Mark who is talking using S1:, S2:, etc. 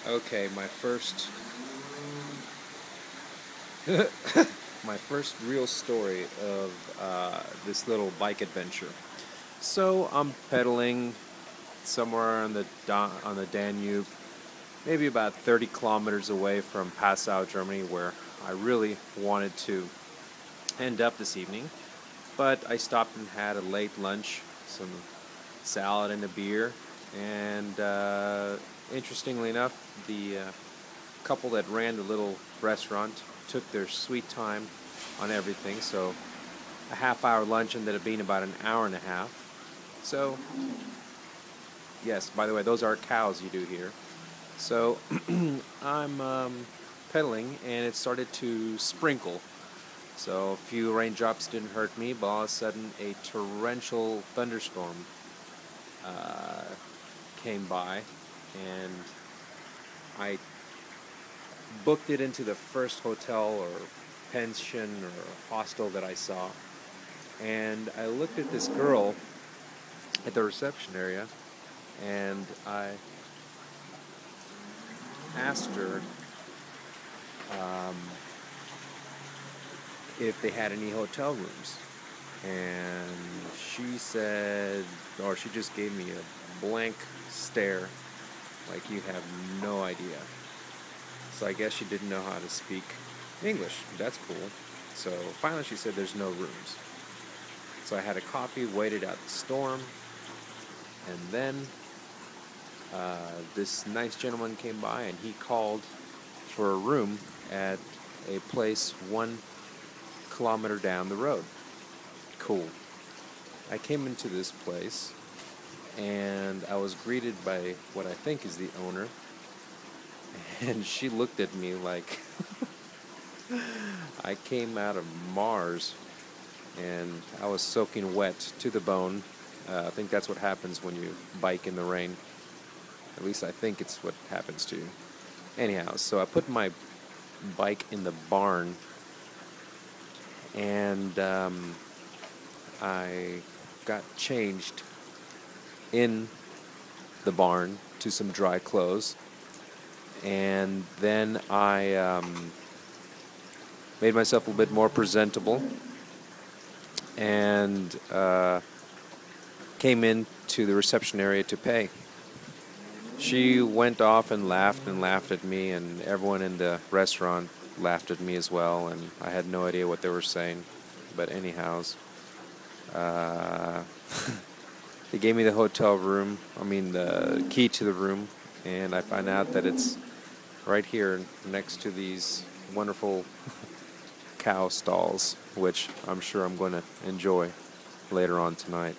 S1: Okay, my first real story of this little bike adventure. So I'm pedaling somewhere on on the Danube, maybe about 30 kilometers away from Passau, Germany, where I really wanted to end up this evening. But I stopped and had a late lunch, some salad and a beer, and interestingly enough, the couple that ran the little restaurant took their sweet time on everything. So a half-hour lunch ended up being about an hour and a half. So yes, by the way, those are cows you do here. So I'm pedaling, and it started to sprinkle. So a few raindrops didn't hurt me, but all of a sudden a torrential thunderstorm uh, came by, and I booked it into the first hotel or pension or hostel that I saw. And I looked at this girl at the reception area, and I asked her um, if they had any hotel rooms. And she said, or she just gave me a blank stare, like you have no idea. So I guess she didn't know how to speak English. That's cool. So finally she said there's no rooms. So I had a coffee, waited out the storm, and then this nice gentleman came by and he called for a room at a place 1 kilometer down the road. Cool. I came into this place and I was greeted by what I think is the owner, and she looked at me like I came out of Mars, and I was soaking wet to the bone. I think that's what happens when you bike in the rain. At least I think it's what happens to you. Anyhow, so I put my bike in the barn, and I got changed in the barn to some dry clothes, and then I made myself a little bit more presentable, and came in to the reception area to pay. She went off and laughed at me, and everyone in the restaurant laughed at me as well, and I had no idea what they were saying. But anyhows, uh, they gave me the the key to the room, and I find out that it's right here next to these wonderful cow stalls, which I'm sure I'm going to enjoy later on tonight.